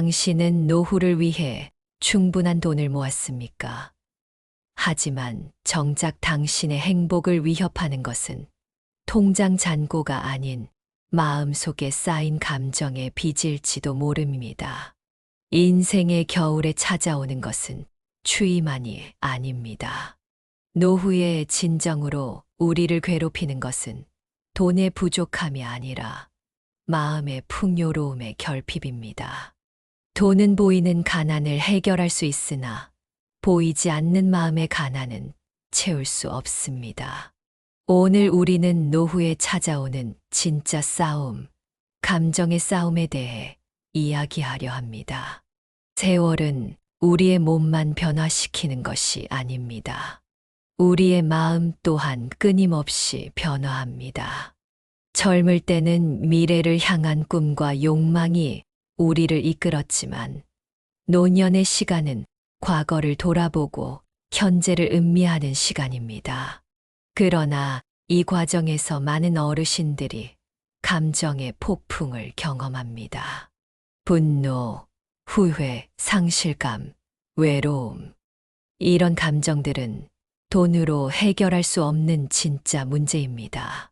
당신은 노후를 위해 충분한 돈을 모았습니까? 하지만 정작 당신의 행복을 위협하는 것은 통장 잔고가 아닌 마음속에 쌓인 감정의 빚일지도 모릅니다. 인생의 겨울에 찾아오는 것은 추위만이 아닙니다. 노후의 진정으로 우리를 괴롭히는 것은 돈의 부족함이 아니라 마음의 풍요로움의 결핍입니다. 돈은 보이는 가난을 해결할 수 있으나 보이지 않는 마음의 가난은 채울 수 없습니다. 오늘 우리는 노후에 찾아오는 진짜 싸움, 감정의 싸움에 대해 이야기하려 합니다. 세월은 우리의 몸만 변화시키는 것이 아닙니다. 우리의 마음 또한 끊임없이 변화합니다. 젊을 때는 미래를 향한 꿈과 욕망이 우리를 이끌었지만 노년의 시간은 과거를 돌아보고 현재를 음미하는 시간입니다. 그러나 이 과정에서 많은 어르신들이 감정의 폭풍을 경험합니다. 분노, 후회, 상실감, 외로움. 이런 감정들은 돈으로 해결할 수 없는 진짜 문제입니다.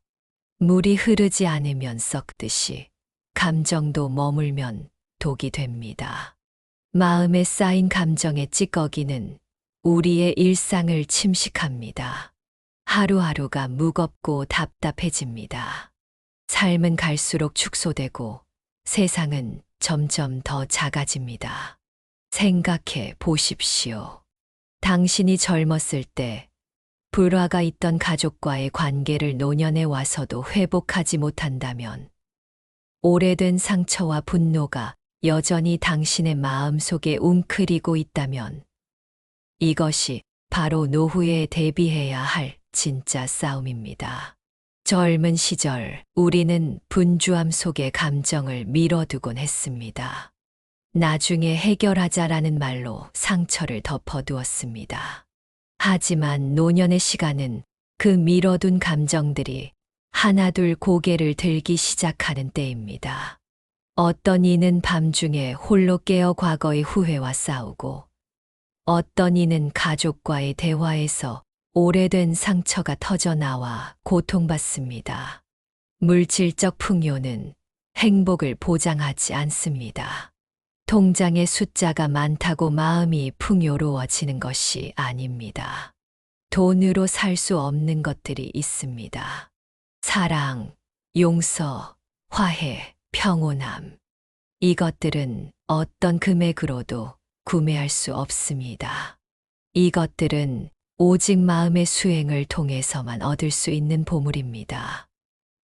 물이 흐르지 않으면 썩듯이 감정도 머물면 독이 됩니다. 마음에 쌓인 감정의 찌꺼기는 우리의 일상을 침식합니다. 하루하루가 무겁고 답답해집니다. 삶은 갈수록 축소되고 세상은 점점 더 작아집니다. 생각해 보십시오. 당신이 젊었을 때 불화가 있던 가족과의 관계를 노년에 와서도 회복하지 못한다면, 오래된 상처와 분노가 여전히 당신의 마음속에 웅크리고 있다면, 이것이 바로 노후에 대비해야 할 진짜 싸움입니다. 젊은 시절 우리는 분주함 속에 감정을 밀어두곤 했습니다. 나중에 해결하자라는 말로 상처를 덮어두었습니다. 하지만 노년의 시간은 그 밀어둔 감정들이 하나둘 고개를 들기 시작하는 때입니다. 어떤 이는 밤중에 홀로 깨어 과거의 후회와 싸우고, 어떤 이는 가족과의 대화에서 오래된 상처가 터져나와 고통받습니다. 물질적 풍요는 행복을 보장하지 않습니다. 통장의 숫자가 많다고 마음이 풍요로워지는 것이 아닙니다. 돈으로 살 수 없는 것들이 있습니다. 사랑, 용서, 화해, 평온함. 이것들은 어떤 금액으로도 구매할 수 없습니다. 이것들은 오직 마음의 수행을 통해서만 얻을 수 있는 보물입니다.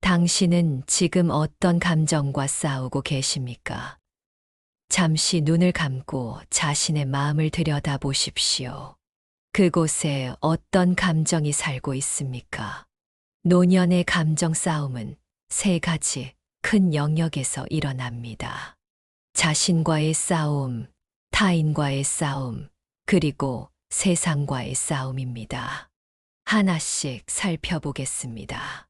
당신은 지금 어떤 감정과 싸우고 계십니까? 잠시 눈을 감고 자신의 마음을 들여다보십시오. 그곳에 어떤 감정이 살고 있습니까? 노년의 감정 싸움은 세 가지 큰 영역에서 일어납니다. 자신과의 싸움, 타인과의 싸움, 그리고 세상과의 싸움입니다. 하나씩 살펴보겠습니다.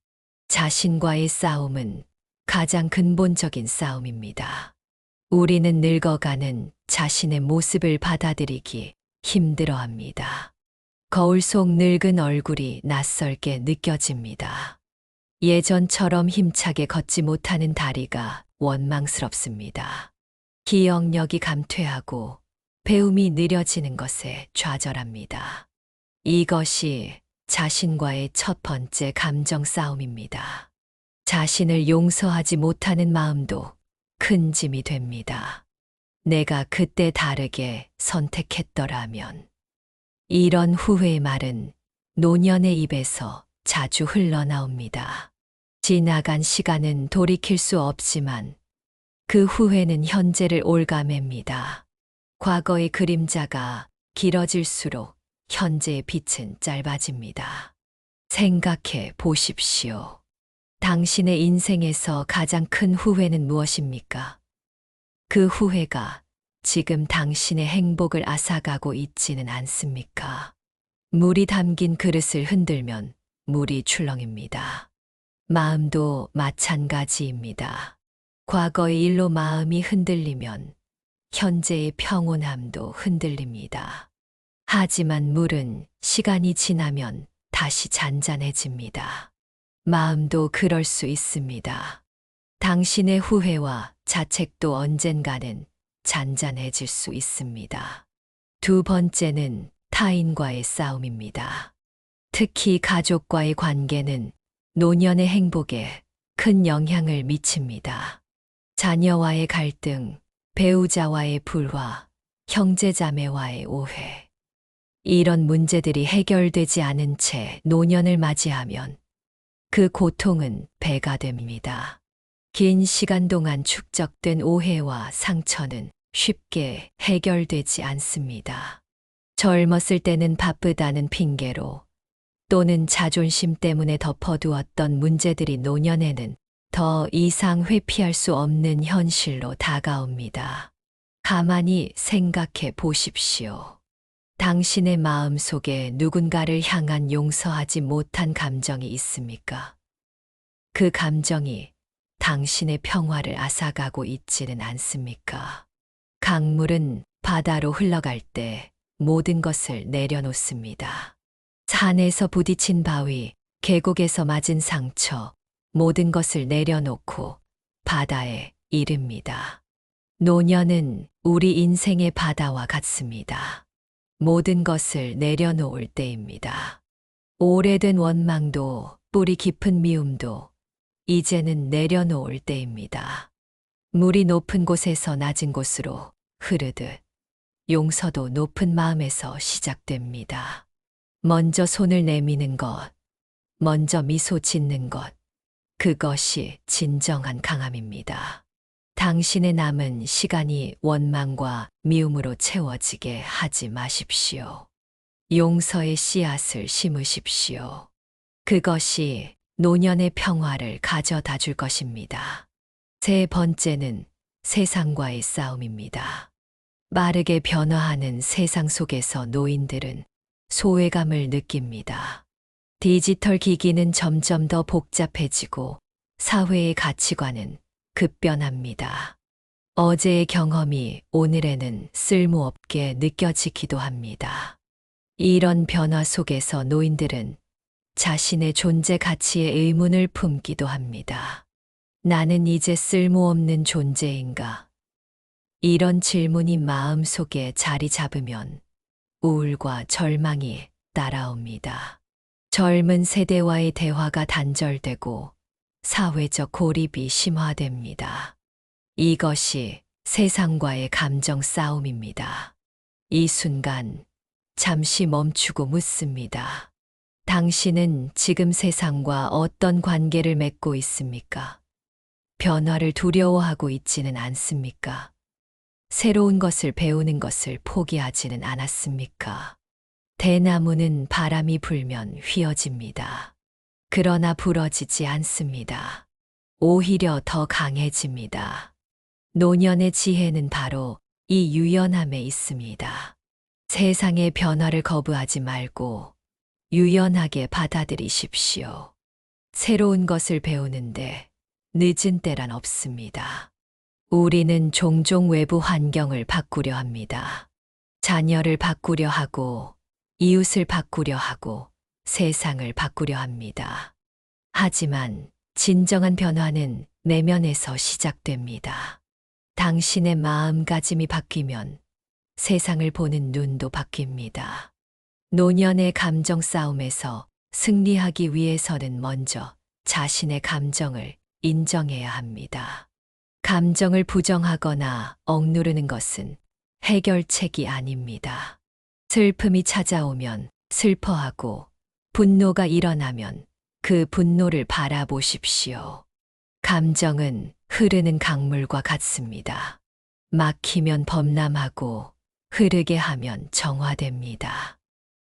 자신과의 싸움은 가장 근본적인 싸움입니다. 우리는 늙어가는 자신의 모습을 받아들이기 힘들어합니다. 거울 속 늙은 얼굴이 낯설게 느껴집니다. 예전처럼 힘차게 걷지 못하는 다리가 원망스럽습니다. 기억력이 감퇴하고 배움이 느려지는 것에 좌절합니다. 이것이 자신과의 첫 번째 감정 싸움입니다. 자신을 용서하지 못하는 마음도 큰 짐이 됩니다. 내가 그때 다르게 선택했더라면. 이런 후회의 말은 노년의 입에서 자주 흘러나옵니다. 지나간 시간은 돌이킬 수 없지만 그 후회는 현재를 올가맵니다. 과거의 그림자가 길어질수록 현재의 빛은 짧아집니다. 생각해 보십시오. 당신의 인생에서 가장 큰 후회는 무엇입니까? 그 후회가 지금 당신의 행복을 앗아가고 있지는 않습니까? 물이 담긴 그릇을 흔들면 물이 출렁입니다. 마음도 마찬가지입니다. 과거의 일로 마음이 흔들리면 현재의 평온함도 흔들립니다. 하지만 물은 시간이 지나면 다시 잔잔해집니다. 마음도 그럴 수 있습니다. 당신의 후회와 자책도 언젠가는 잔잔해질 수 있습니다. 두 번째는 타인과의 싸움입니다. 특히 가족과의 관계는 노년의 행복에 큰 영향을 미칩니다. 자녀와의 갈등, 배우자와의 불화, 형제자매와의 오해. 이런 문제들이 해결되지 않은 채 노년을 맞이하면 그 고통은 배가 됩니다. 긴 시간 동안 축적된 오해와 상처는 쉽게 해결되지 않습니다. 젊었을 때는 바쁘다는 핑계로 또는 자존심 때문에 덮어두었던 문제들이 노년에는 더 이상 회피할 수 없는 현실로 다가옵니다. 가만히 생각해 보십시오. 당신의 마음 속에 누군가를 향한 용서하지 못한 감정이 있습니까? 그 감정이 당신의 평화를 앗아가고 있지는 않습니까? 강물은 바다로 흘러갈 때 모든 것을 내려놓습니다. 산에서 부딪힌 바위, 계곡에서 맞은 상처, 모든 것을 내려놓고 바다에 이릅니다. 노년은 우리 인생의 바다와 같습니다. 모든 것을 내려놓을 때입니다. 오래된 원망도 뿌리 깊은 미움도 이제는 내려놓을 때입니다. 물이 높은 곳에서 낮은 곳으로 흐르듯 용서도 높은 마음에서 시작됩니다. 먼저 손을 내미는 것, 먼저 미소 짓는 것, 그것이 진정한 강함입니다. 당신의 남은 시간이 원망과 미움으로 채워지게 하지 마십시오. 용서의 씨앗을 심으십시오. 그것이 노년의 평화를 가져다 줄 것입니다. 세 번째는 세상과의 싸움입니다. 빠르게 변화하는 세상 속에서 노인들은 소외감을 느낍니다. 디지털 기기는 점점 더 복잡해지고 사회의 가치관은 급변합니다. 어제의 경험이 오늘에는 쓸모없게 느껴지기도 합니다. 이런 변화 속에서 노인들은 자신의 존재 가치에 의문을 품기도 합니다. 나는 이제 쓸모없는 존재인가? 이런 질문이 마음속에 자리 잡으면 우울과 절망이 따라옵니다. 젊은 세대와의 대화가 단절되고 사회적 고립이 심화됩니다. 이것이 세상과의 감정 싸움입니다. 이 순간 잠시 멈추고 묻습니다. 당신은 지금 세상과 어떤 관계를 맺고 있습니까? 변화를 두려워하고 있지는 않습니까? 새로운 것을 배우는 것을 포기하지는 않았습니까? 대나무는 바람이 불면 휘어집니다. 그러나 부러지지 않습니다. 오히려 더 강해집니다. 노년의 지혜는 바로 이 유연함에 있습니다. 세상의 변화를 거부하지 말고 유연하게 받아들이십시오. 새로운 것을 배우는데 늦은 때란 없습니다. 우리는 종종 외부 환경을 바꾸려 합니다. 자녀를 바꾸려 하고, 이웃을 바꾸려 하고, 세상을 바꾸려 합니다. 하지만 진정한 변화는 내면에서 시작됩니다. 당신의 마음가짐이 바뀌면 세상을 보는 눈도 바뀝니다. 노년의 감정 싸움에서 승리하기 위해서는 먼저 자신의 감정을 인정해야 합니다. 감정을 부정하거나 억누르는 것은 해결책이 아닙니다. 슬픔이 찾아오면 슬퍼하고 분노가 일어나면 그 분노를 바라보십시오. 감정은 흐르는 강물과 같습니다. 막히면 범람하고 흐르게 하면 정화됩니다.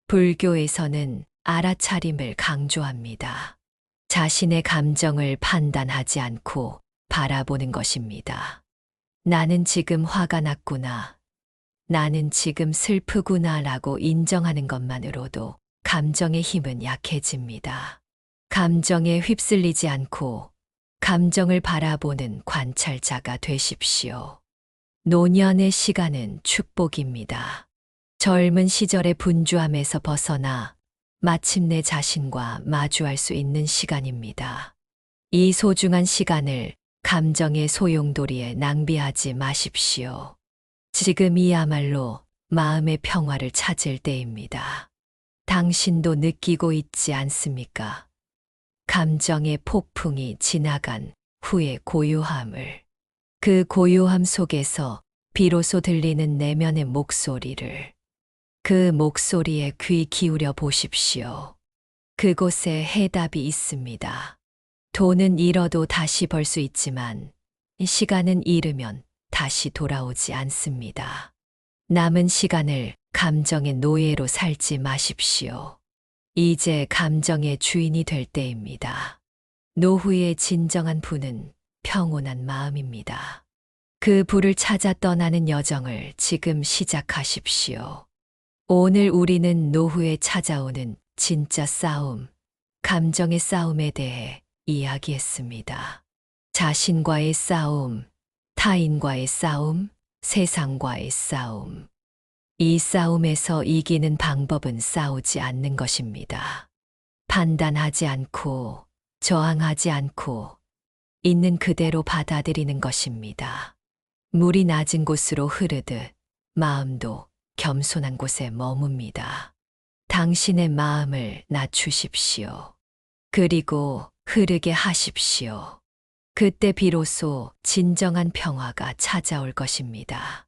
불교에서는 알아차림을 강조합니다. 자신의 감정을 판단하지 않고 바라보는 것입니다. 나는 지금 화가 났구나. 나는 지금 슬프구나 라고 인정하는 것만으로도 감정의 힘은 약해집니다. 감정에 휩쓸리지 않고 감정을 바라보는 관찰자가 되십시오. 노년의 시간은 축복입니다. 젊은 시절의 분주함에서 벗어나 마침내 자신과 마주할 수 있는 시간입니다. 이 소중한 시간을 감정의 소용돌이에 낭비하지 마십시오. 지금이야말로 마음의 평화를 찾을 때입니다. 당신도 느끼고 있지 않습니까? 감정의 폭풍이 지나간 후의 고요함을. 그 고요함 속에서 비로소 들리는 내면의 목소리를. 그 목소리에 귀 기울여 보십시오. 그곳에 해답이 있습니다. 돈은 잃어도 다시 벌 수 있지만 시간은 잃으면 다시 돌아오지 않습니다. 남은 시간을 감정의 노예로 살지 마십시오. 이제 감정의 주인이 될 때입니다. 노후의 진정한 부는 평온한 마음입니다. 그 부를 찾아 떠나는 여정을 지금 시작하십시오. 오늘 우리는 노후에 찾아오는 진짜 싸움, 감정의 싸움에 대해 이야기했습니다. 자신과의 싸움, 타인과의 싸움, 세상과의 싸움. 이 싸움에서 이기는 방법은 싸우지 않는 것입니다. 판단하지 않고, 저항하지 않고, 있는 그대로 받아들이는 것입니다. 물이 낮은 곳으로 흐르듯 마음도 겸손한 곳에 머뭅니다. 당신의 마음을 낮추십시오. 그리고 흐르게 하십시오. 그때 비로소 진정한 평화가 찾아올 것입니다.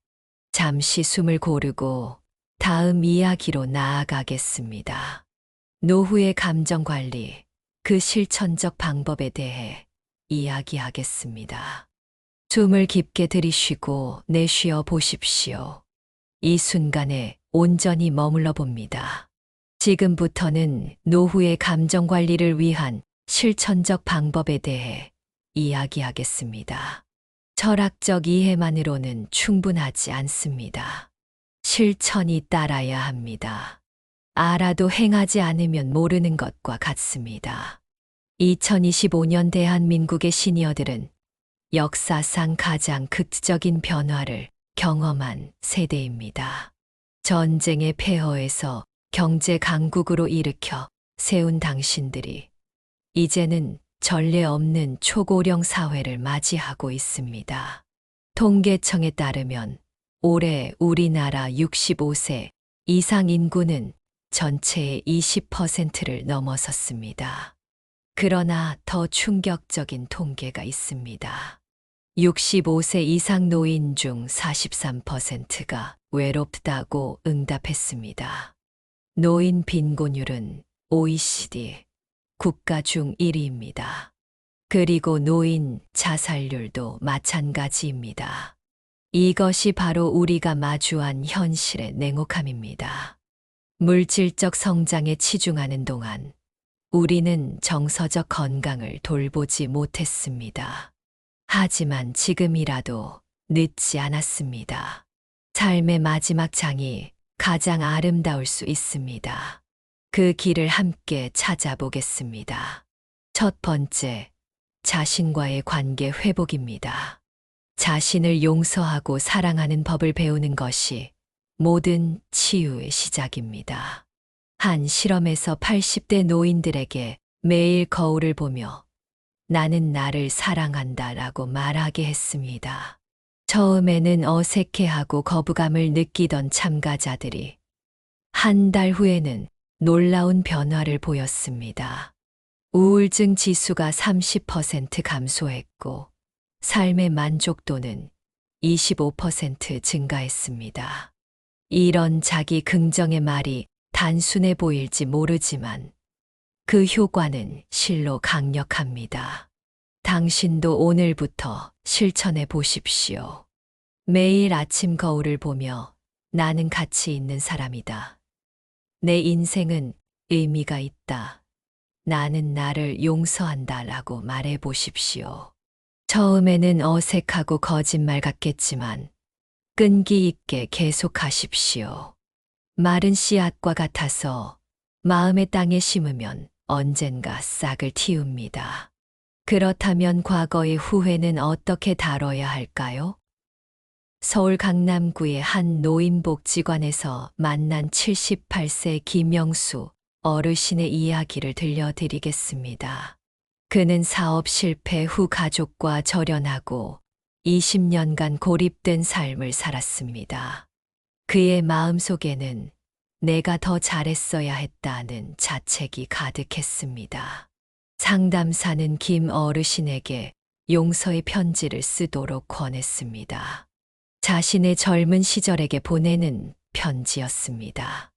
잠시 숨을 고르고 다음 이야기로 나아가겠습니다. 노후의 감정 관리, 그 실천적 방법에 대해 이야기하겠습니다. 숨을 깊게 들이쉬고 내쉬어 보십시오. 이 순간에 온전히 머물러 봅니다. 지금부터는 노후의 감정 관리를 위한 실천적 방법에 대해 이야기하겠습니다. 철학적 이해만으로는 충분하지 않습니다. 실천이 따라야 합니다. 알아도 행하지 않으면 모르는 것과 같습니다. 2025년 대한민국의 시니어들은 역사상 가장 극적인 변화를 경험한 세대입니다. 전쟁의 폐허에서 경제 강국으로 일으켜 세운 당신들이 이제는 전례 없는 초고령 사회를 맞이하고 있습니다. 통계청에 따르면 올해 우리나라 65세 이상 인구는 전체의 20%를 넘어섰습니다. 그러나 더 충격적인 통계가 있습니다. 65세 이상 노인 중 43%가 외롭다고 응답했습니다. 노인 빈곤율은 OECD 국가 중 1위입니다. 그리고 노인 자살률도 마찬가지입니다. 이것이 바로 우리가 마주한 현실의 냉혹함입니다. 물질적 성장에 치중하는 동안 우리는 정서적 건강을 돌보지 못했습니다. 하지만 지금이라도 늦지 않았습니다. 삶의 마지막 장이 가장 아름다울 수 있습니다. 그 길을 함께 찾아보겠습니다. 첫 번째, 자신과의 관계 회복입니다. 자신을 용서하고 사랑하는 법을 배우는 것이 모든 치유의 시작입니다. 한 실험에서 80대 노인들에게 매일 거울을 보며 나는 나를 사랑한다 라고 말하게 했습니다. 처음에는 어색해하고 거부감을 느끼던 참가자들이 한 달 후에는 놀라운 변화를 보였습니다. 우울증 지수가 30% 감소했고 삶의 만족도는 25% 증가했습니다. 이런 자기 긍정의 말이 단순해 보일지 모르지만 그 효과는 실로 강력합니다. 당신도 오늘부터 실천해 보십시오. 매일 아침 거울을 보며 나는 가치 있는 사람이다. 내 인생은 의미가 있다. 나는 나를 용서한다 라고 말해 보십시오. 처음에는 어색하고 거짓말 같겠지만 끈기 있게 계속하십시오. 마른 씨앗과 같아서 마음의 땅에 심으면 언젠가 싹을 틔웁니다. 그렇다면 과거의 후회는 어떻게 다뤄야 할까요? 서울 강남구의 한 노인복지관에서 만난 78세 김영수 어르신의 이야기를 들려드리겠습니다. 그는 사업 실패 후 가족과 절연하고 20년간 고립된 삶을 살았습니다. 그의 마음속에는 내가 더 잘했어야 했다는 자책이 가득했습니다. 상담사는 김 어르신에게 용서의 편지를 쓰도록 권했습니다. 자신의 젊은 시절에게 보내는 편지였습니다.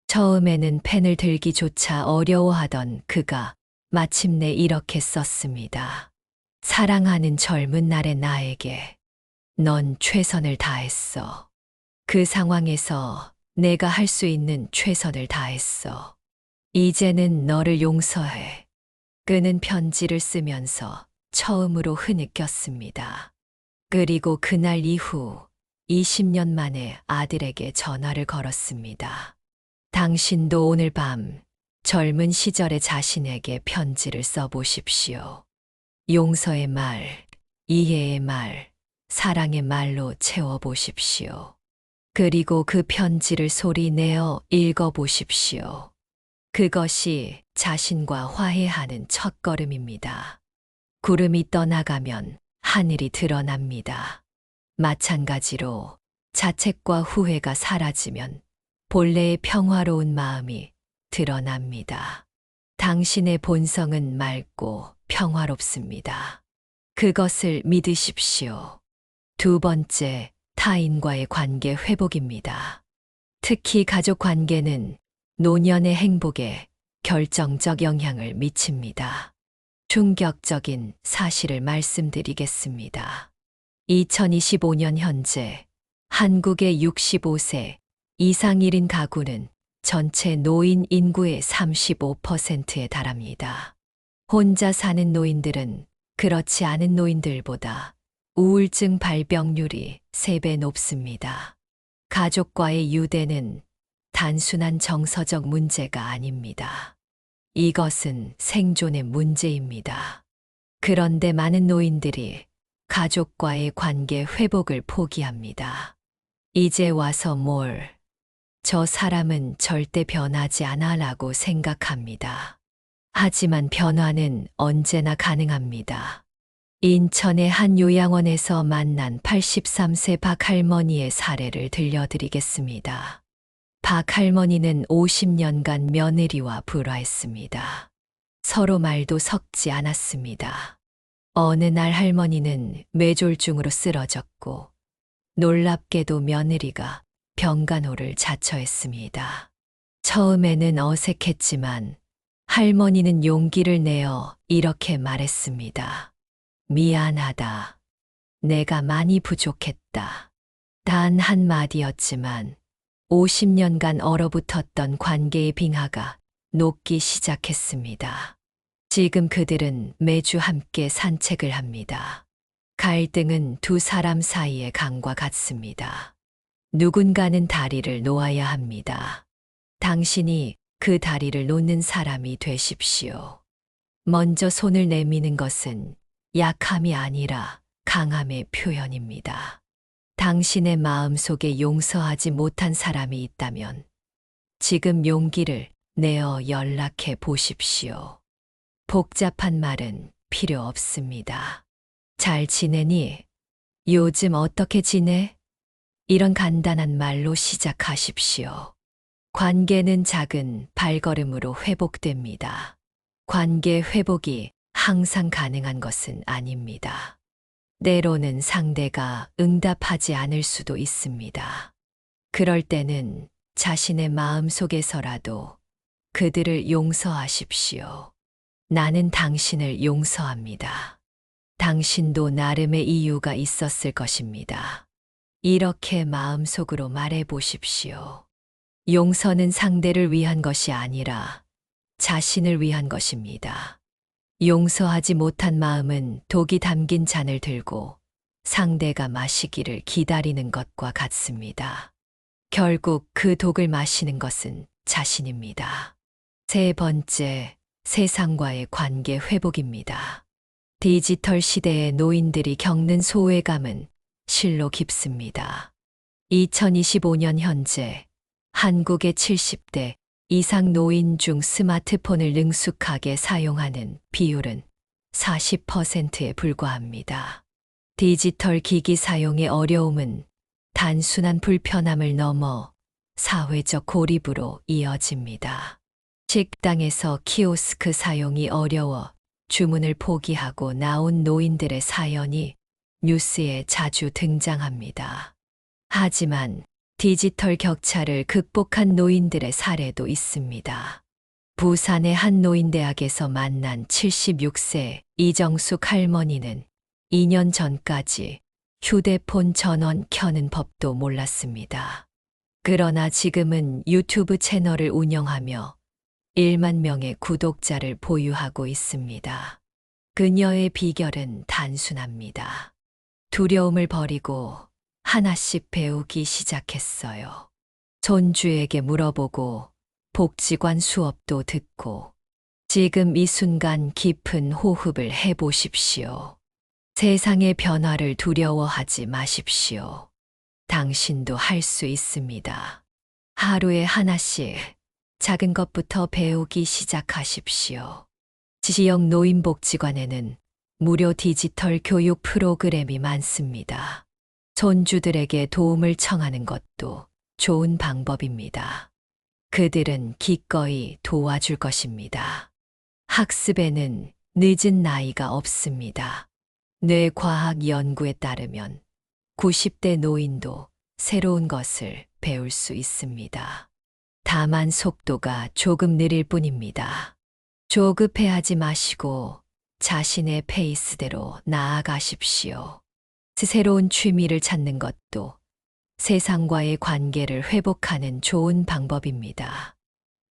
처음에는 펜을 들기조차 어려워하던 그가 마침내 이렇게 썼습니다. 사랑하는 젊은 날의 나에게 넌 최선을 다했어. 그 상황에서 내가 할 수 있는 최선을 다했어. 이제는 너를 용서해. 그는 편지를 쓰면서 처음으로 흐느꼈습니다. 그리고 그날 이후 20년 만에 아들에게 전화를 걸었습니다. 당신도 오늘 밤 젊은 시절의 자신에게 편지를 써보십시오. 용서의 말, 이해의 말, 사랑의 말로 채워보십시오. 그리고 그 편지를 소리 내어 읽어보십시오. 그것이 자신과 화해하는 첫걸음입니다. 구름이 떠나가면 하늘이 드러납니다. 마찬가지로 자책과 후회가 사라지면 본래의 평화로운 마음이 드러납니다. 당신의 본성은 맑고 평화롭습니다. 그것을 믿으십시오. 두 번째, 타인과의 관계 회복입니다. 특히 가족 관계는 노년의 행복에 결정적 영향을 미칩니다. 충격적인 사실을 말씀드리겠습니다. 2025년 현재 한국의 65세 이상 1인 가구는 전체 노인 인구의 35%에 달합니다. 혼자 사는 노인들은 그렇지 않은 노인들보다 우울증 발병률이 3배 높습니다. 가족과의 유대는 단순한 정서적 문제가 아닙니다. 이것은 생존의 문제입니다. 그런데 많은 노인들이 가족과의 관계 회복을 포기합니다. 이제 와서 저 사람은 절대 변하지 않아 라고 생각합니다. 하지만 변화는 언제나 가능합니다. 인천의 한 요양원에서 만난 83세 박 할머니의 사례를 들려드리겠습니다. 박 할머니는 50년간 며느리와 불화했습니다. 서로 말도 섞지 않았습니다. 어느 날 할머니는 뇌졸중으로 쓰러졌고 놀랍게도 며느리가 병간호를 자처했습니다. 처음에는 어색했지만 할머니는 용기를 내어 이렇게 말했습니다. 미안하다. 내가 많이 부족했다. 단 한마디였지만 50년간 얼어붙었던 관계의 빙하가 녹기 시작했습니다. 지금 그들은 매주 함께 산책을 합니다. 갈등은 두 사람 사이의 강과 같습니다. 누군가는 다리를 놓아야 합니다. 당신이 그 다리를 놓는 사람이 되십시오. 먼저 손을 내미는 것은 약함이 아니라 강함의 표현입니다. 당신의 마음속에 용서하지 못한 사람이 있다면 지금 용기를 내어 연락해 보십시오. 복잡한 말은 필요 없습니다. 잘 지내니? 요즘 어떻게 지내? 이런 간단한 말로 시작하십시오. 관계는 작은 발걸음으로 회복됩니다. 관계 회복이 항상 가능한 것은 아닙니다. 때로는 상대가 응답하지 않을 수도 있습니다. 그럴 때는 자신의 마음 속에서라도 그들을 용서하십시오. 나는 당신을 용서합니다. 당신도 나름의 이유가 있었을 것입니다. 이렇게 마음속으로 말해 보십시오. 용서는 상대를 위한 것이 아니라 자신을 위한 것입니다. 용서하지 못한 마음은 독이 담긴 잔을 들고 상대가 마시기를 기다리는 것과 같습니다. 결국 그 독을 마시는 것은 자신입니다. 세 번째, 세상과의 관계 회복입니다. 디지털 시대의 노인들이 겪는 소외감은 실로 깊습니다. 2025년 현재 한국의 70대 이상 노인 중 스마트폰을 능숙하게 사용하는 비율은 40%에 불과합니다. 디지털 기기 사용의 어려움은 단순한 불편함을 넘어 사회적 고립으로 이어집니다. 식당에서 키오스크 사용이 어려워 주문을 포기하고 나온 노인들의 사연이 뉴스에 자주 등장합니다. 하지만 디지털 격차를 극복한 노인들의 사례도 있습니다. 부산의 한 노인대학에서 만난 76세 이정숙 할머니는 2년 전까지 휴대폰 전원 켜는 법도 몰랐습니다. 그러나 지금은 유튜브 채널을 운영하며 1만 명의 구독자를 보유하고 있습니다. 그녀의 비결은 단순합니다. 두려움을 버리고 하나씩 배우기 시작했어요. 손주에게 물어보고 복지관 수업도 듣고 지금 이 순간 깊은 호흡을 해보십시오. 세상의 변화를 두려워하지 마십시오. 당신도 할 수 있습니다. 하루에 하나씩 작은 것부터 배우기 시작하십시오. 지역 노인복지관에는 무료 디지털 교육 프로그램이 많습니다. 손주들에게 도움을 청하는 것도 좋은 방법입니다. 그들은 기꺼이 도와줄 것입니다. 학습에는 늦은 나이가 없습니다. 뇌과학 연구에 따르면 90대 노인도 새로운 것을 배울 수 있습니다. 다만 속도가 조금 느릴 뿐입니다. 조급해하지 마시고 자신의 페이스대로 나아가십시오. 새로운 취미를 찾는 것도 세상과의 관계를 회복하는 좋은 방법입니다.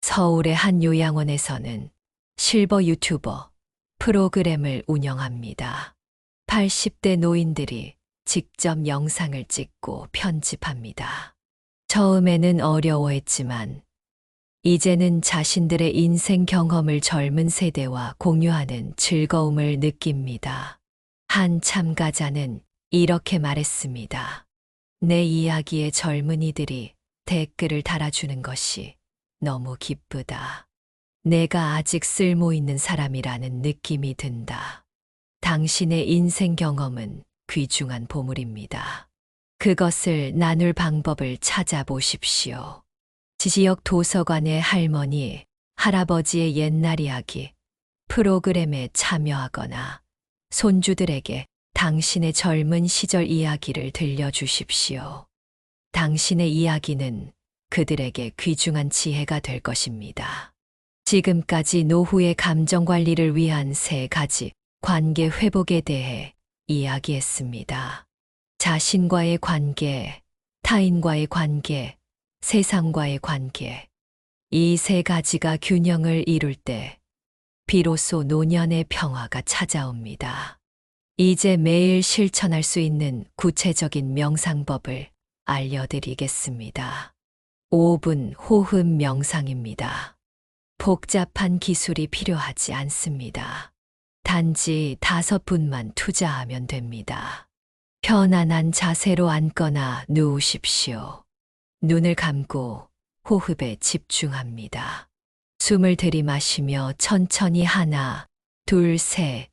서울의 한 요양원에서는 실버 유튜버 프로그램을 운영합니다. 80대 노인들이 직접 영상을 찍고 편집합니다. 처음에는 어려워했지만 이제는 자신들의 인생 경험을 젊은 세대와 공유하는 즐거움을 느낍니다. 한 참가자는 이렇게 말했습니다. 내 이야기에 젊은이들이 댓글을 달아주는 것이 너무 기쁘다. 내가 아직 쓸모 있는 사람이라는 느낌이 든다. 당신의 인생 경험은 귀중한 보물입니다. 그것을 나눌 방법을 찾아보십시오. 지역 도서관의 할머니, 할아버지의 옛날 이야기 프로그램에 참여하거나 손주들에게 당신의 젊은 시절 이야기를 들려주십시오. 당신의 이야기는 그들에게 귀중한 지혜가 될 것입니다. 지금까지 노후의 감정 관리를 위한 3가지 관계 회복에 대해 이야기했습니다. 자신과의 관계, 타인과의 관계, 세상과의 관계. 이 3가지가 균형을 이룰 때 비로소 노년의 평화가 찾아옵니다. 이제 매일 실천할 수 있는 구체적인 명상법을 알려드리겠습니다. 5분 호흡 명상입니다. 복잡한 기술이 필요하지 않습니다. 단지 5분만 투자하면 됩니다. 편안한 자세로 앉거나 누우십시오. 눈을 감고 호흡에 집중합니다. 숨을 들이마시며 천천히 1, 2, 3,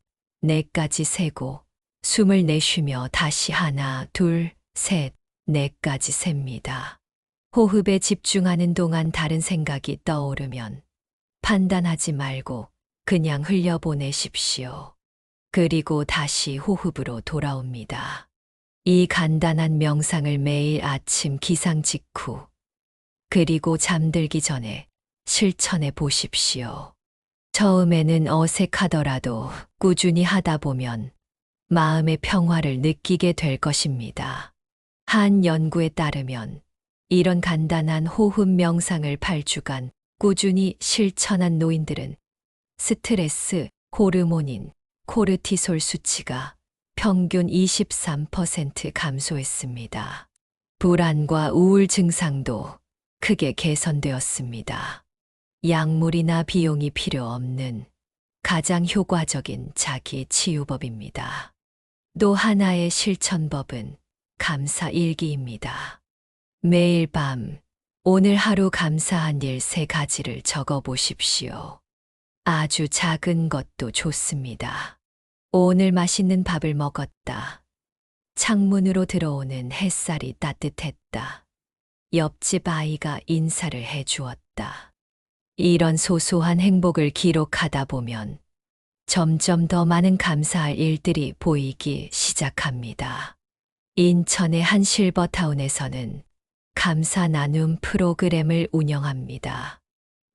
4까지 세고 숨을 내쉬며 다시 1, 2, 3, 4까지 셉니다. 호흡에 집중하는 동안 다른 생각이 떠오르면 판단하지 말고 그냥 흘려보내십시오. 그리고 다시 호흡으로 돌아옵니다. 이 간단한 명상을 매일 아침 기상 직후 그리고 잠들기 전에 실천해 보십시오. 처음에는 어색하더라도 꾸준히 하다 보면 마음의 평화를 느끼게 될 것입니다. 한 연구에 따르면 이런 간단한 호흡 명상을 8주간 꾸준히 실천한 노인들은 스트레스 호르몬인 코르티솔 수치가 평균 23% 감소했습니다. 불안과 우울 증상도 크게 개선되었습니다. 약물이나 비용이 필요 없는 가장 효과적인 자기 치유법입니다. 또 하나의 실천법은 감사 일기입니다. 매일 밤 오늘 하루 감사한 일 3가지를 적어 보십시오. 아주 작은 것도 좋습니다. 오늘 맛있는 밥을 먹었다. 창문으로 들어오는 햇살이 따뜻했다. 옆집 아이가 인사를 해 주었다. 이런 소소한 행복을 기록하다 보면 점점 더 많은 감사할 일들이 보이기 시작합니다. 인천의 한 실버타운에서는 감사 나눔 프로그램을 운영합니다.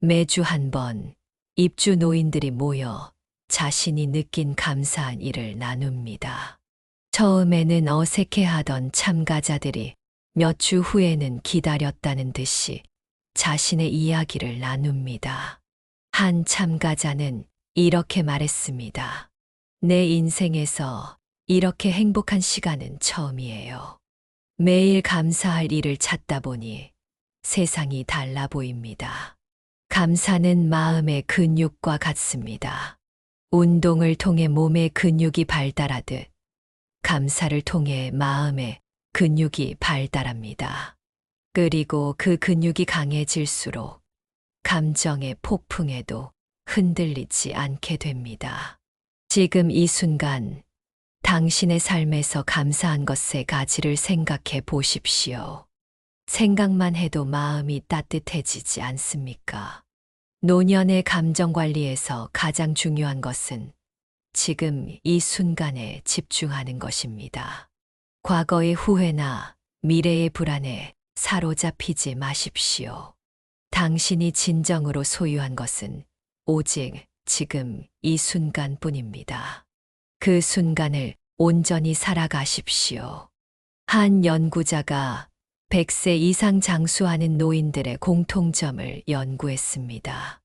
매주 한 번 입주 노인들이 모여 자신이 느낀 감사한 일을 나눕니다. 처음에는 어색해하던 참가자들이 몇 주 후에는 기다렸다는 듯이 자신의 이야기를 나눕니다. 한 참가자는 이렇게 말했습니다. 내 인생에서 이렇게 행복한 시간은 처음이에요. 매일 감사할 일을 찾다 보니 세상이 달라 보입니다. 감사는 마음의 근육과 같습니다. 운동을 통해 몸의 근육이 발달하듯 감사를 통해 마음의 근육이 발달합니다. 그리고 그 근육이 강해질수록 감정의 폭풍에도 흔들리지 않게 됩니다. 지금 이 순간 당신의 삶에서 감사한 것 3가지를 생각해 보십시오. 생각만 해도 마음이 따뜻해지지 않습니까? 노년의 감정 관리에서 가장 중요한 것은 지금 이 순간에 집중하는 것입니다. 과거의 후회나 미래의 불안에 사로잡히지 마십시오. 당신이 진정으로 소유한 것은 오직 지금 이 순간뿐입니다. 그 순간을 온전히 살아가십시오. 한 연구자가 100세 이상 장수하는 노인들의 공통점을 연구했습니다.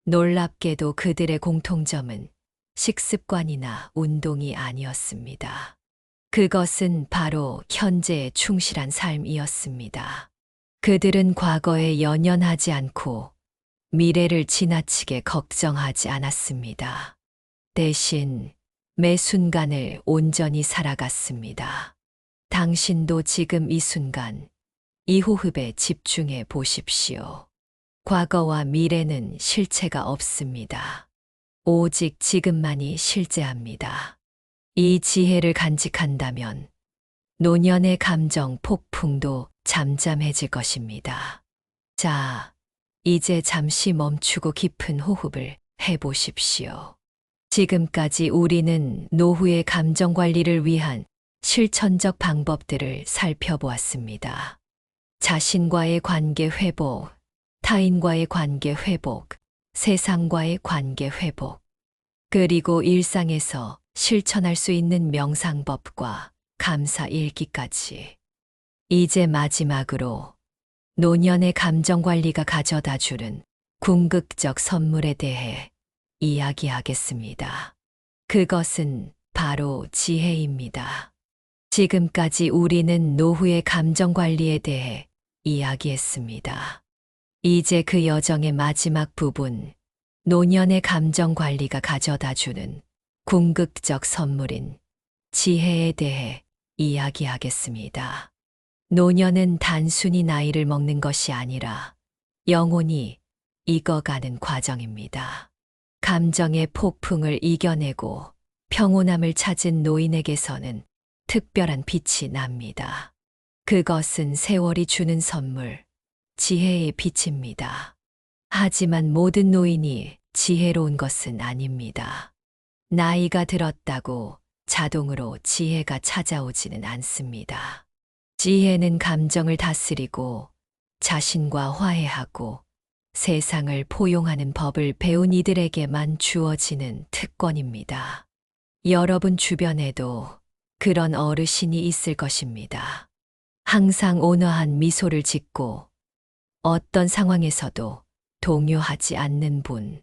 놀랍게도 그들의 공통점은 식습관이나 운동이 아니었습니다. 그것은 바로 현재에 충실한 삶이었습니다. 그들은 과거에 연연하지 않고 미래를 지나치게 걱정하지 않았습니다. 대신 매 순간을 온전히 살아갔습니다. 당신도 지금 이 순간, 이 호흡에 집중해 보십시오. 과거와 미래는 실체가 없습니다. 오직 지금만이 실제합니다. 이 지혜를 간직한다면 노년의 감정 폭풍도 잠잠해질 것입니다. 자, 이제 잠시 멈추고 깊은 호흡을 해보십시오. 지금까지 우리는 노후의 감정 관리를 위한 실천적 방법들을 살펴보았습니다. 자신과의 관계 회복, 타인과의 관계 회복, 세상과의 관계 회복, 그리고 일상에서 실천할 수 있는 명상법과 감사 일기까지. 이제 마지막으로 노년의 감정 관리가 가져다 주는 궁극적 선물에 대해 이야기하겠습니다. 그것은 바로 지혜입니다. 지금까지 우리는 노후의 감정 관리에 대해 이야기했습니다. 이제 그 여정의 마지막 부분, 노년의 감정 관리가 가져다 주는 궁극적 선물인 지혜에 대해 이야기하겠습니다. 노년은 단순히 나이를 먹는 것이 아니라 영원히 익어가는 과정입니다. 감정의 폭풍을 이겨내고 평온함을 찾은 노인에게서는 특별한 빛이 납니다. 그것은 세월이 주는 선물, 지혜의 빛입니다. 하지만 모든 노인이 지혜로운 것은 아닙니다. 나이가 들었다고 자동으로 지혜가 찾아오지는 않습니다. 지혜는 감정을 다스리고 자신과 화해하고 세상을 포용하는 법을 배운 이들에게만 주어지는 특권입니다. 여러분 주변에도 그런 어르신이 있을 것입니다. 항상 온화한 미소를 짓고 어떤 상황에서도 동요하지 않는 분.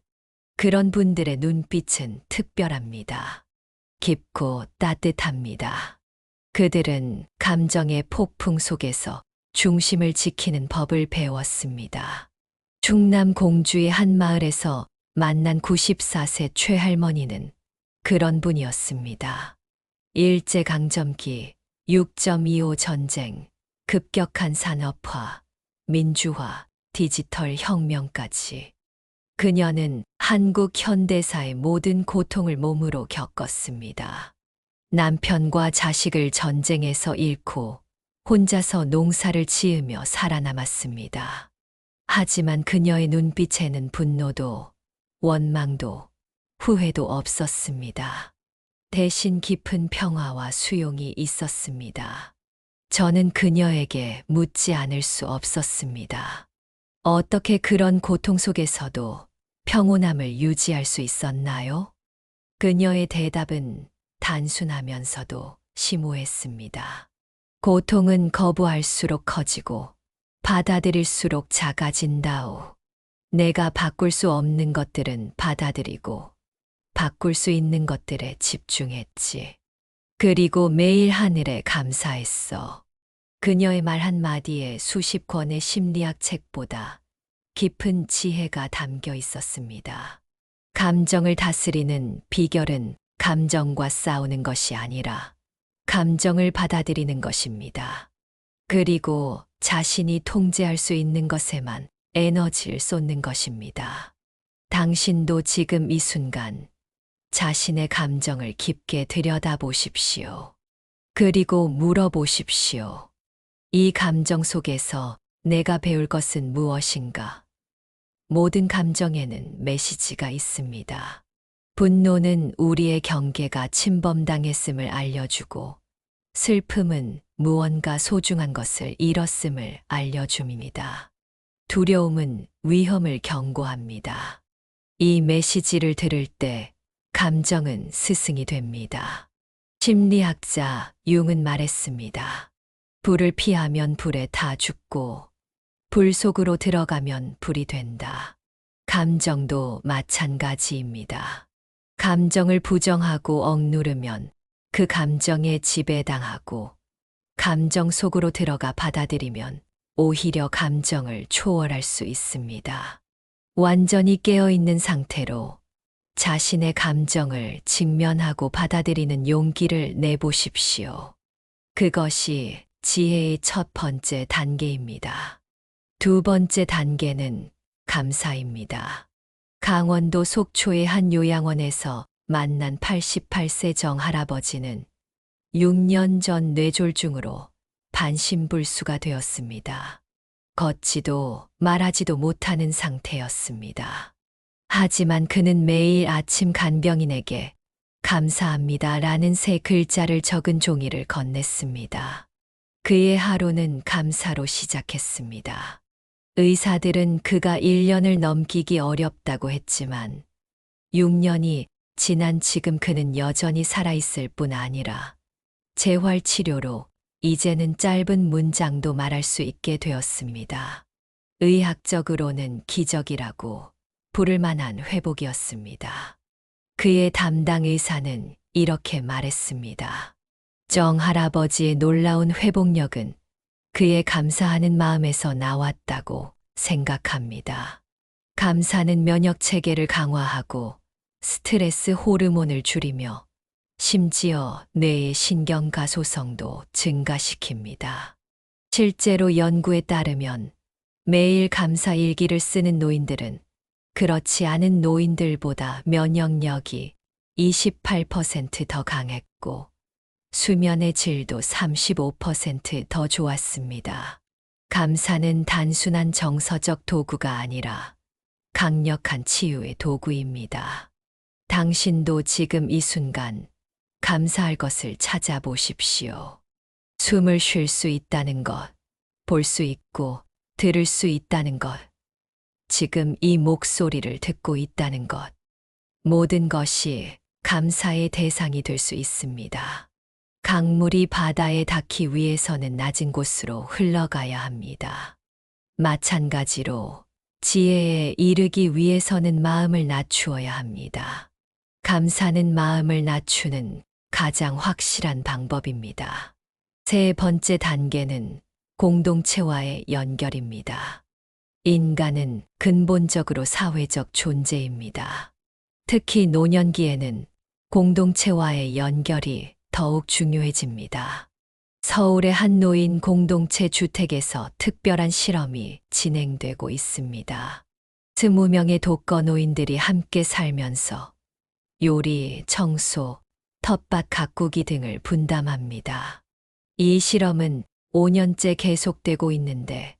그런 분들의 눈빛은 특별합니다. 깊고 따뜻합니다. 그들은 감정의 폭풍 속에서 중심을 지키는 법을 배웠습니다. 충남 공주의 한 마을에서 만난 94세 최할머니는 그런 분이었습니다. 일제강점기 6.25 전쟁, 급격한 산업화, 민주화, 디지털 혁명까지. 그녀는 한국 현대사의 모든 고통을 몸으로 겪었습니다. 남편과 자식을 전쟁에서 잃고 혼자서 농사를 지으며 살아남았습니다. 하지만 그녀의 눈빛에는 분노도, 원망도, 후회도 없었습니다. 대신 깊은 평화와 수용이 있었습니다. 저는 그녀에게 묻지 않을 수 없었습니다. 어떻게 그런 고통 속에서도 평온함을 유지할 수 있었나요? 그녀의 대답은 단순하면서도 심오했습니다. 고통은 거부할수록 커지고 받아들일수록 작아진다오. 내가 바꿀 수 없는 것들은 받아들이고 바꿀 수 있는 것들에 집중했지. 그리고 매일 하늘에 감사했어. 그녀의 말 한마디에 수십 권의 심리학 책보다 깊은 지혜가 담겨 있었습니다. 감정을 다스리는 비결은 감정과 싸우는 것이 아니라 감정을 받아들이는 것입니다. 그리고 자신이 통제할 수 있는 것에만 에너지를 쏟는 것입니다. 당신도 지금 이 순간 자신의 감정을 깊게 들여다보십시오. 그리고 물어보십시오. 이 감정 속에서 내가 배울 것은 무엇인가? 모든 감정에는 메시지가 있습니다. 분노는 우리의 경계가 침범당했음을 알려주고, 슬픔은 무언가 소중한 것을 잃었음을 알려줍니다. 두려움은 위험을 경고합니다. 이 메시지를 들을 때 감정은 스승이 됩니다. 심리학자 융은 말했습니다. 불을 피하면 불에 타 죽고 불 속으로 들어가면 불이 된다. 감정도 마찬가지입니다. 감정을 부정하고 억누르면 그 감정에 지배당하고 감정 속으로 들어가 받아들이면 오히려 감정을 초월할 수 있습니다. 완전히 깨어있는 상태로 자신의 감정을 직면하고 받아들이는 용기를 내보십시오. 그것이 지혜의 첫 번째 단계입니다. 두 번째 단계는 감사입니다. 강원도 속초의 한 요양원에서 만난 88세 정할아버지는 6년 전 뇌졸중으로 반신불수가 되었습니다. 걷지도 말하지도 못하는 상태였습니다. 하지만 그는 매일 아침 간병인에게 감사합니다 라는 세 글자를 적은 종이를 건넸습니다. 그의 하루는 감사로 시작했습니다. 의사들은 그가 1년을 넘기기 어렵다고 했지만 6년이 지난 지금 그는 여전히 살아있을 뿐 아니라 재활치료로 이제는 짧은 문장도 말할 수 있게 되었습니다. 의학적으로는 기적이라고 부를 만한 회복이었습니다. 그의 담당 의사는 이렇게 말했습니다. 정 할아버지의 놀라운 회복력은 그의 감사하는 마음에서 나왔다고 생각합니다. 감사는 면역 체계를 강화하고 스트레스 호르몬을 줄이며 심지어 뇌의 신경가소성도 증가시킵니다. 실제로 연구에 따르면 매일 감사 일기를 쓰는 노인들은 그렇지 않은 노인들보다 면역력이 28% 더 강했고 수면의 질도 35% 더 좋았습니다. 감사는 단순한 정서적 도구가 아니라 강력한 치유의 도구입니다. 당신도 지금 이 순간 감사할 것을 찾아보십시오. 숨을 쉴 수 있다는 것, 볼 수 있고 들을 수 있다는 것, 지금 이 목소리를 듣고 있다는 것, 모든 것이 감사의 대상이 될 수 있습니다. 강물이 바다에 닿기 위해서는 낮은 곳으로 흘러가야 합니다. 마찬가지로 지혜에 이르기 위해서는 마음을 낮추어야 합니다. 감사는 마음을 낮추는 가장 확실한 방법입니다. 세 번째 단계는 공동체와의 연결입니다. 인간은 근본적으로 사회적 존재입니다. 특히 노년기에는 공동체와의 연결이 더욱 중요해집니다. 서울의 한 노인 공동체 주택에서 특별한 실험이 진행되고 있습니다. 20명의 독거 노인들이 함께 살면서 요리, 청소, 텃밭 가꾸기 등을 분담합니다. 이 실험은 5년째 계속되고 있는데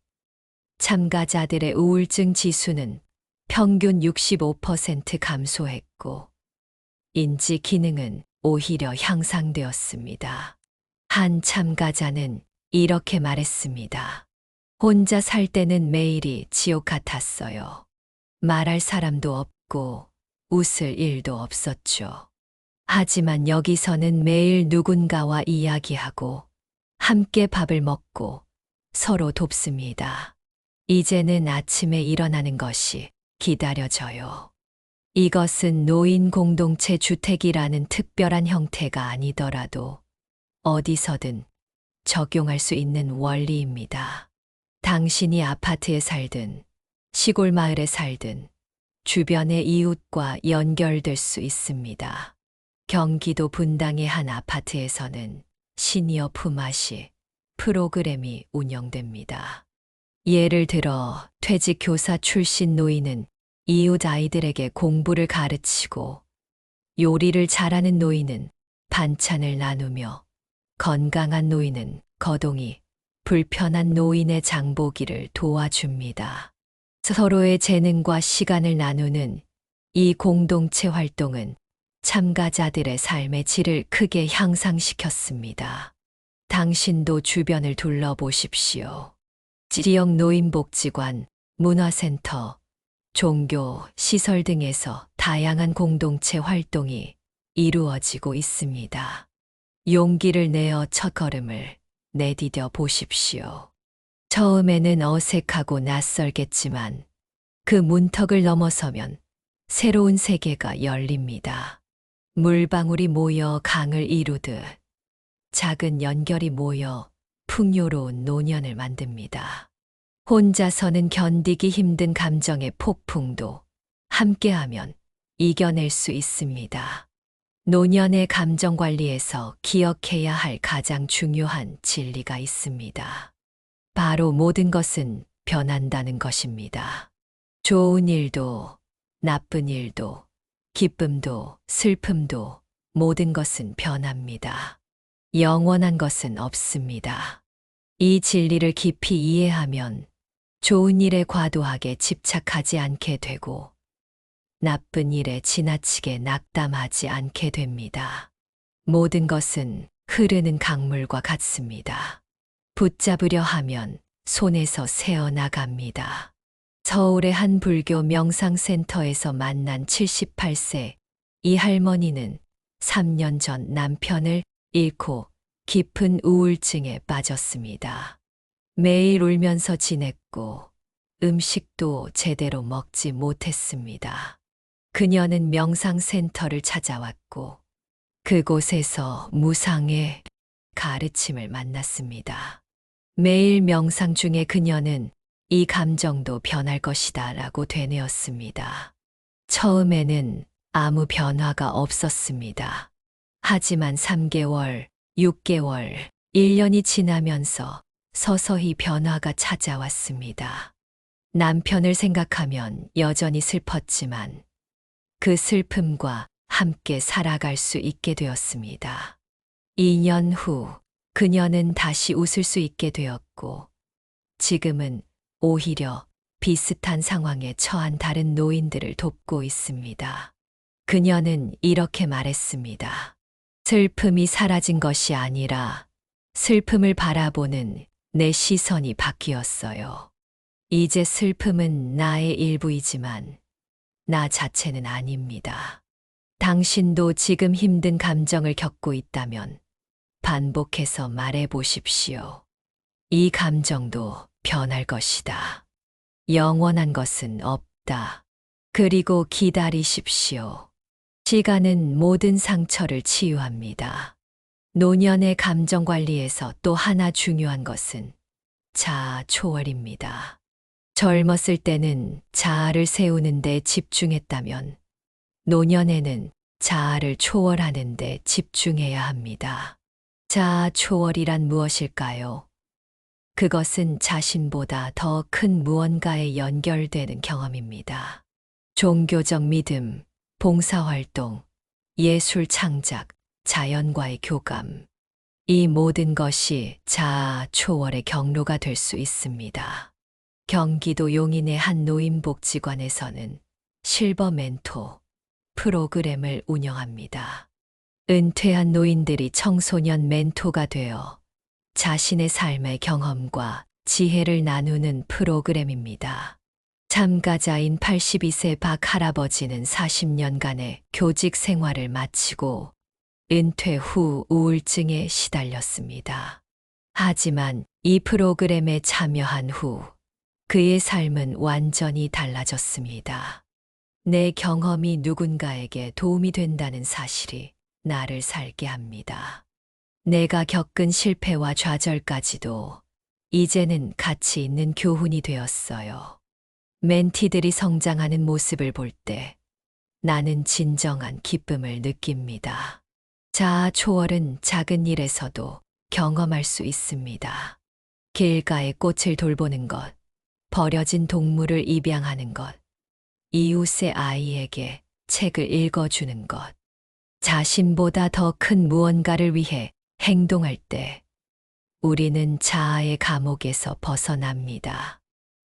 참가자들의 우울증 지수는 평균 65% 감소했고 인지 기능은 오히려 향상되었습니다. 한 참가자는 이렇게 말했습니다. 혼자 살 때는 매일이 지옥 같았어요. 말할 사람도 없고 웃을 일도 없었죠. 하지만 여기서는 매일 누군가와 이야기하고 함께 밥을 먹고 서로 돕습니다. 이제는 아침에 일어나는 것이 기다려져요. 이것은 노인 공동체 주택이라는 특별한 형태가 아니더라도 어디서든 적용할 수 있는 원리입니다. 당신이 아파트에 살든 시골 마을에 살든 주변의 이웃과 연결될 수 있습니다. 경기도 분당의 한 아파트에서는 시니어 품앗이 프로그램이 운영됩니다. 예를 들어 퇴직 교사 출신 노인은 이웃 아이들에게 공부를 가르치고 요리를 잘하는 노인은 반찬을 나누며 건강한 노인은 거동이 불편한 노인의 장보기를 도와줍니다. 서로의 재능과 시간을 나누는 이 공동체 활동은 참가자들의 삶의 질을 크게 향상시켰습니다. 당신도 주변을 둘러보십시오. 지역 노인복지관, 문화센터, 종교, 시설 등에서 다양한 공동체 활동이 이루어지고 있습니다. 용기를 내어 첫걸음을 내디뎌 보십시오. 처음에는 어색하고 낯설겠지만 그 문턱을 넘어서면 새로운 세계가 열립니다. 물방울이 모여 강을 이루듯 작은 연결이 모여 풍요로운 노년을 만듭니다. 혼자서는 견디기 힘든 감정의 폭풍도 함께하면 이겨낼 수 있습니다. 노년의 감정 관리에서 기억해야 할 가장 중요한 진리가 있습니다. 바로 모든 것은 변한다는 것입니다. 좋은 일도, 나쁜 일도, 기쁨도, 슬픔도 모든 것은 변합니다. 영원한 것은 없습니다. 이 진리를 깊이 이해하면 좋은 일에 과도하게 집착하지 않게 되고 나쁜 일에 지나치게 낙담하지 않게 됩니다. 모든 것은 흐르는 강물과 같습니다. 붙잡으려 하면 손에서 새어나갑니다. 서울의 한 불교 명상센터에서 만난 78세 이 할머니는 3년 전 남편을 잃고 깊은 우울증에 빠졌습니다. 매일 울면서 지냈고 음식도 제대로 먹지 못했습니다. 그녀는 명상센터를 찾아왔고 그곳에서 무상의 가르침을 만났습니다. 매일 명상 중에 그녀는 이 감정도 변할 것이다 라고 되뇌었습니다. 처음에는 아무 변화가 없었습니다. 하지만 3개월, 6개월, 1년이 지나면서 서서히 변화가 찾아왔습니다. 남편을 생각하면 여전히 슬펐지만 그 슬픔과 함께 살아갈 수 있게 되었습니다. 2년 후 그녀는 다시 웃을 수 있게 되었고 지금은 오히려 비슷한 상황에 처한 다른 노인들을 돕고 있습니다. 그녀는 이렇게 말했습니다. 슬픔이 사라진 것이 아니라 슬픔을 바라보는 내 시선이 바뀌었어요. 이제 슬픔은 나의 일부이지만 나 자체는 아닙니다. 당신도 지금 힘든 감정을 겪고 있다면 반복해서 말해 보십시오. 이 감정도 변할 것이다. 영원한 것은 없다. 그리고 기다리십시오. 시간은 모든 상처를 치유합니다. 노년의 감정 관리에서 또 하나 중요한 것은 자아 초월입니다. 젊었을 때는 자아를 세우는 데 집중했다면 노년에는 자아를 초월하는 데 집중해야 합니다. 자아 초월이란 무엇일까요? 그것은 자신보다 더 큰 무언가에 연결되는 경험입니다. 종교적 믿음, 봉사활동, 예술 창작, 자연과의 교감. 이 모든 것이 자아 초월의 경로가 될 수 있습니다. 경기도 용인의 한 노인복지관에서는 실버 멘토 프로그램을 운영합니다. 은퇴한 노인들이 청소년 멘토가 되어 자신의 삶의 경험과 지혜를 나누는 프로그램입니다. 참가자인 82세 박 할아버지는 40년간의 교직 생활을 마치고 은퇴 후 우울증에 시달렸습니다. 하지만 이 프로그램에 참여한 후 그의 삶은 완전히 달라졌습니다. 내 경험이 누군가에게 도움이 된다는 사실이 나를 살게 합니다. 내가 겪은 실패와 좌절까지도 이제는 가치 있는 교훈이 되었어요. 멘티들이 성장하는 모습을 볼 때 나는 진정한 기쁨을 느낍니다. 자아 초월은 작은 일에서도 경험할 수 있습니다. 길가의 꽃을 돌보는 것, 버려진 동물을 입양하는 것, 이웃의 아이에게 책을 읽어주는 것, 자신보다 더 큰 무언가를 위해 행동할 때 우리는 자아의 감옥에서 벗어납니다.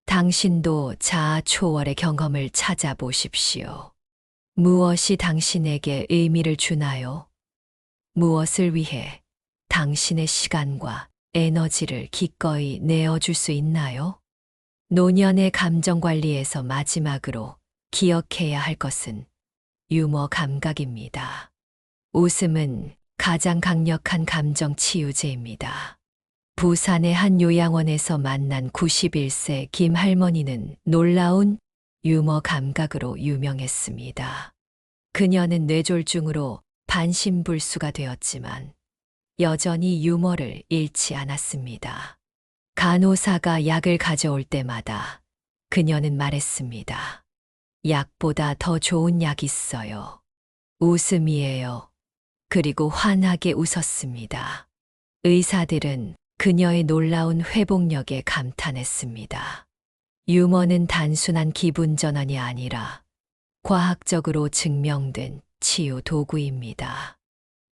당신도 자아 초월의 경험을 찾아보십시오. 무엇이 당신에게 의미를 주나요? 무엇을 위해 당신의 시간과 에너지를 기꺼이 내어줄 수 있나요? 노년의 감정 관리에서 마지막으로 기억해야 할 것은 유머 감각입니다. 웃음은 가장 강력한 감정 치유제입니다. 부산의 한 요양원에서 만난 91세 김 할머니는 놀라운 유머 감각으로 유명했습니다. 그녀는 뇌졸중으로 반신불수가 되었지만 여전히 유머를 잃지 않았습니다. 간호사가 약을 가져올 때마다 그녀는 말했습니다. 약보다 더 좋은 약 있어요. 웃음이에요. 그리고 환하게 웃었습니다. 의사들은 그녀의 놀라운 회복력에 감탄했습니다. 유머는 단순한 기분 전환이 아니라 과학적으로 증명된 치유 도구입니다.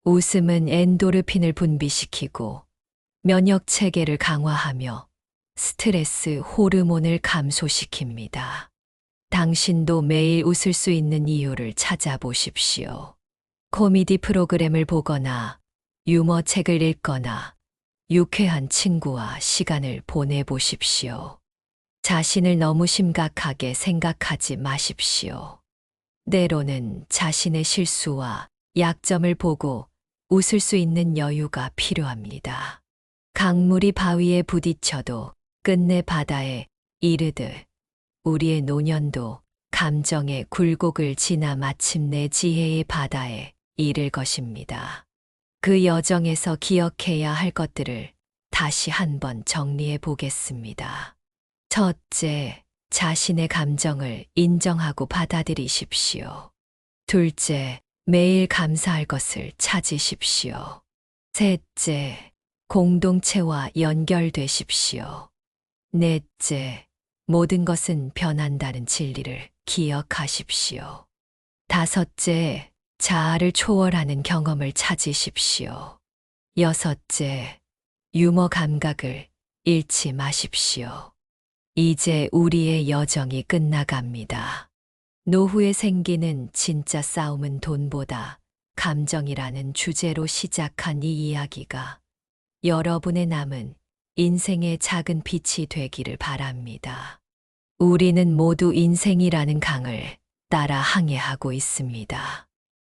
웃음은 엔도르핀을 분비시키고 면역 체계를 강화하며 스트레스 호르몬을 감소시킵니다. 당신도 매일 웃을 수 있는 이유를 찾아보십시오. 코미디 프로그램을 보거나 유머 책을 읽거나 유쾌한 친구와 시간을 보내보십시오. 자신을 너무 심각하게 생각하지 마십시오. 때로는 자신의 실수와 약점을 보고 웃을 수 있는 여유가 필요합니다. 강물이 바위에 부딪혀도 끝내 바다에 이르듯 우리의 노년도 감정의 굴곡을 지나 마침내 지혜의 바다에 이를 것입니다. 그 여정에서 기억해야 할 것들을 다시 한번 정리해 보겠습니다. 첫째, 자신의 감정을 인정하고 받아들이십시오. 둘째, 매일 감사할 것을 찾으십시오. 셋째, 공동체와 연결되십시오. 넷째, 모든 것은 변한다는 진리를 기억하십시오. 다섯째, 자아를 초월하는 경험을 찾으십시오. 여섯째, 유머 감각을 잃지 마십시오. 이제 우리의 여정이 끝나갑니다. 노후에 생기는 진짜 싸움은 돈보다 감정이라는 주제로 시작한 이 이야기가 여러분의 남은 인생의 작은 빛이 되기를 바랍니다. 우리는 모두 인생이라는 강을 따라 항해하고 있습니다.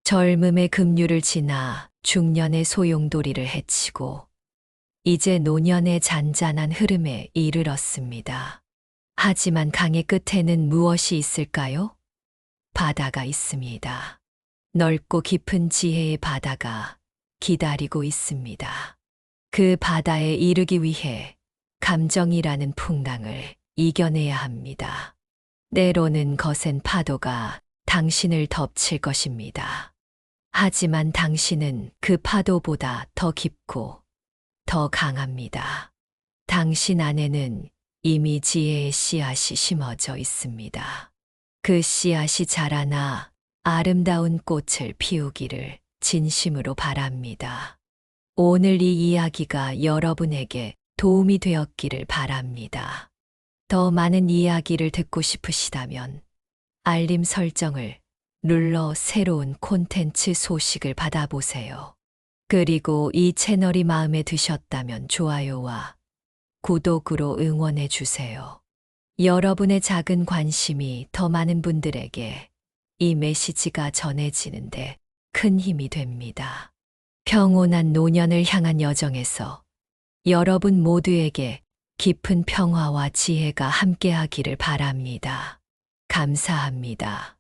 젊음의 급류를 지나 중년의 소용돌이를 헤치고 이제 노년의 잔잔한 흐름에 이르렀습니다. 하지만 강의 끝에는 무엇이 있을까요? 바다가 있습니다. 넓고 깊은 지혜의 바다가 기다리고 있습니다. 그 바다에 이르기 위해 감정이라는 풍랑을 이겨내야 합니다. 때로는 거센 파도가 당신을 덮칠 것입니다. 하지만 당신은 그 파도보다 더 깊고 더 강합니다. 당신 안에는 이미 지혜의 씨앗이 심어져 있습니다. 그 씨앗이 자라나 아름다운 꽃을 피우기를 진심으로 바랍니다. 오늘 이 이야기가 여러분에게 도움이 되었기를 바랍니다. 더 많은 이야기를 듣고 싶으시다면 알림 설정을 눌러 새로운 콘텐츠 소식을 받아보세요. 그리고 이 채널이 마음에 드셨다면 좋아요와 구독으로 응원해 주세요. 여러분의 작은 관심이 더 많은 분들에게 이 메시지가 전해지는데 큰 힘이 됩니다. 평온한 노년을 향한 여정에서 여러분 모두에게 깊은 평화와 지혜가 함께하기를 바랍니다. 감사합니다.